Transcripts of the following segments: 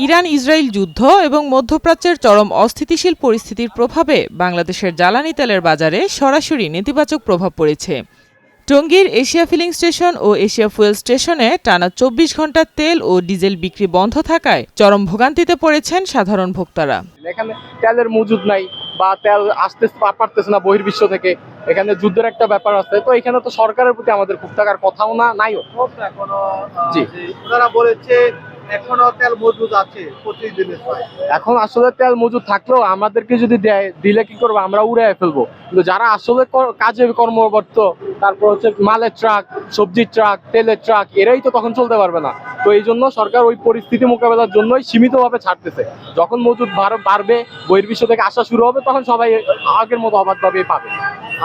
Iran Israel যুদ্ধ এবং মধ্যপ্রাচ্যের চরম অস্থিতিশীল পরিস্থিতির প্রভাবে বাংলাদেশের জ্বালানি তেলের বাজারে সরাসরি নেতিবাচক প্রভাব পড়েছে। টঙ্গীর এশিয়া ফিলিং স্টেশন ও এশিয়া ফুয়েল স্টেশনে টানা ২৪ ঘণ্টা তেল ও ডিজেল বিক্রি বন্ধ থাকায় চরম ভোগান্তিতে পড়েছেন সাধারণ ভোক্তারা। এখানে তেলের মজুদ নাই বা তেল আসতে পারতেছে না বহির্বিশ্ব থেকে, এখানে যুদ্ধের একটা ব্যাপার আছে। তো এখানে তো সরকারের প্রতি আমাদের খুব থাকার কথাও না, নাইও। জি, ওনারা বলেছে এখনো তেল মজুদ আছে প্রতিদিনের। এখন আসলে তেল মজুদ থাকলেও আমাদেরকে যদি দেয়, দিলে কি করবো, আমরা উড়ে ফেলবো। কিন্তু যারা আসলে কাজে কর্মরত, তারপর হচ্ছে মালের ট্রাক, সবজির ট্রাক, তেলের ট্রাক, এরাই তো তখন চলতে পারবে না। তো এই জন্য সরকার ওই পরিস্থিতি মোকাবেলার জন্যই সীমিতভাবে ছাড়তেছে। যখন মজুদ বাড়বে, বহির্বিশ্ব থেকে আসা শুরু হবে, তখন সবাই আগের মতো অবাধভাবে পাবে।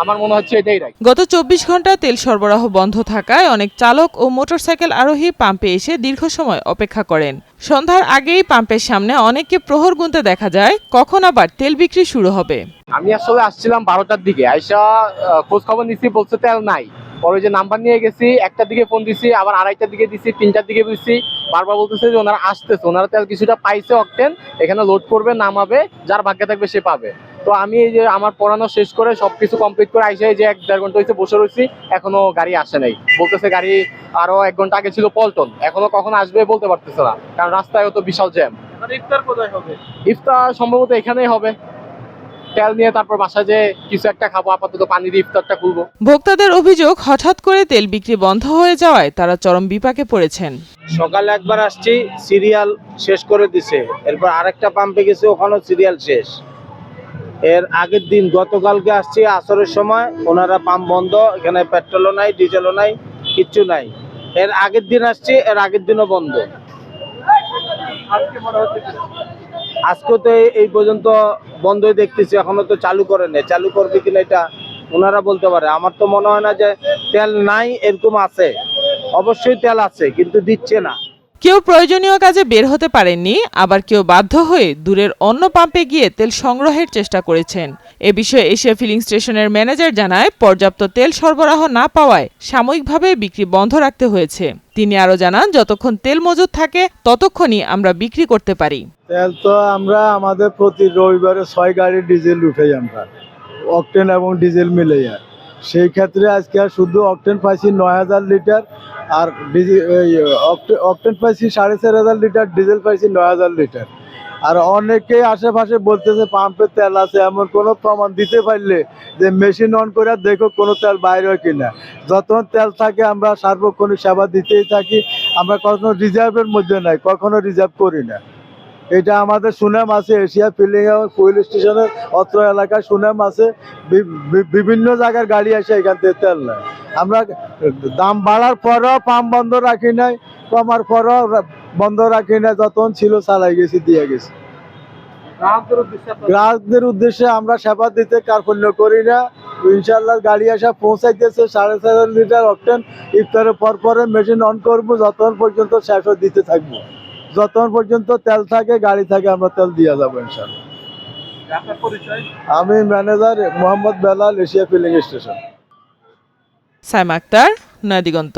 আমার মনে হচ্ছে এটাই রাইট। গত ২৪ ঘণ্টা তেল সরবরাহ বন্ধ থাকায় অনেক চালক ও মোটরসাইকেল আরোহী পাম্পে এসে দীর্ঘ সময় অপেক্ষা করেন। সন্ধ্যার আগেই পাম্পের সামনে অনেককে প্রহর গুনতে দেখা যায়, কখন আবার তেল বিক্রি শুরু হবে। আমি আসলে আসছিলাম 12টার দিকে, আইসা খোঁজ খবর নিচ্ছি, বলছে তেল নাই। পরে যে নাম্বার নিয়ে গেছি, 1টার দিকে ফোন দিছি, আবার 2:30টার দিকে দিছি, 3টার দিকে দিছি। বারবার বলতেছে যে ওনারা আসতেছে, ওনারা তেল কিছুটা পাইছে, অকটেন এখানে লোড করবে, নামাবে, যার ভাগ্যে থাকবে সে পাবে। তো আমি এই যে আমার পড়ানো শেষ করে সবকিছু কমপ্লিট করে আইসা যে 1-1.5 ঘন্টা হয়েছে বসে রয়েছি, এখনো গাড়ি আসে নাই। বলতেছে গাড়ি আরো 1 ঘন্টা আগে ছিল পল্টন, এখনো কখন আসবে বলতে পারতেছে না, কারণ রাস্তায় তো বিশাল জ্যাম। ইফতার কোথায় হবে? ইফতার সম্ভবত এখানেই হবে। তেল নিয়ে তারপর বাসায় যে কিছু একটা খাবো, আপাতত পানি দিয়ে ইফতারটা খুলবো। ভোক্তাদের অভিযোগ, হঠাৎ করে তেল বিক্রি বন্ধ হয়ে যাওয়ায় তারা চরম বিপাকে পড়েছেন। সকালে একবার আসছি, সিরিয়াল শেষ করে দিছে, এরপর আরেকটা পাম্পে গেছে, ওখানেও সিরিয়াল শেষ। এর আগের দিন গতকালকে আসছি আসরের সময়, ওনারা পাম্প বন্ধ, এখানে পেট্রোলও নাই, ডিজেলও নাই, কিচ্ছু নাই। এর আগের দিন আসছি, এর আগের দিনও বন্ধ। আজকে তো এই পর্যন্ত বন্ধই দেখতেছি, এখনো তো চালু করে নেই। চালু করবে কিনা এটা ওনারা বলতে পারে। আমার তো মনে হয় না যে তেল নাই, এরকম আছে। অবশ্যই তেল আছে, কিন্তু দিচ্ছে না। কেউ প্রয়োজনীয় কাজে বের হতে পারেননি, আবার কেউ বাধ্য হয়ে দূরের অন্য পাম্পে গিয়ে তেল সংগ্রহের চেষ্টা করেছেন। এ বিষয়ে এশিয়া ফিলিং স্টেশনের ম্যানেজার জানায়, পর্যাপ্ত তেল সরবরাহ না পাওয়ায় সাময়িকভাবে বিক্রি বন্ধ রাখতে হয়েছে। তিনি আরো জানান, যতক্ষণ তেল মজুদ থাকে ততক্ষণই আমরা বিক্রি করতে পারি। তেল তো আমরা আমাদের প্রতি রবিবারে 6 গাড়ি ডিজেল উঠাই আমরা, অকটেন এবং ডিজেল মিলিয়ে। সেই ক্ষেত্রে আজকে শুধু অকটেন পাইছি 9000 লিটার, আর অকটেন পাইছি 4500 লিটার, ডিজেল পাইছি 9000 লিটার। আর অনেকে আশেপাশে বলতেছে পাম্পে তেল আছে, এমন কোনো প্রমাণ দিতে পারলে যে মেশিন অন করে দেখো কোনো তেল বাইরে হয় কিনা। যতক্ষণ তেল থাকে আমরা সার্বক্ষণিক সেবা দিতেই থাকি। আমরা কখনো রিজার্ভের মধ্যে নাই, কখনো রিজার্ভ করি না। এটা আমাদের সুনাম আছে, এশিয়া ফিলিং এবং ফুয়েল স্টেশনের অত্র এলাকায় সুনাম আছে। বিভিন্ন জায়গার গাড়ি আসে এখান থেকে তেল নেয়। আমরা দাম বাড়ার পরও পাম্প বন্ধ রাখি নাই, কমার পরও বন্ধ রাখি নাই, যতক্ষণ ছিল চালাই গেছি, দিয়ে গেছি। গ্রাহকদের উদ্দেশ্যে আমরা সেবা দিতে কার্পণ্য করি না। ইনশাল্লাহ গাড়ি আসা পৌঁছাইতেছে 4.5 লিটার অকটেন। ইফতারের পরে মেশিন অন করবো, যতক্ষণ পর্যন্ত শেষ দিতে থাকবো। যতক্ষণ পর্যন্ত তেল থাকে, গাড়ি থাকে, আমরা তেল দিয়ে যাবো ইনশাল্লাহ। আমি manager Mohammad Belal, Asia filling station. Saima Akter, Nayadiganta.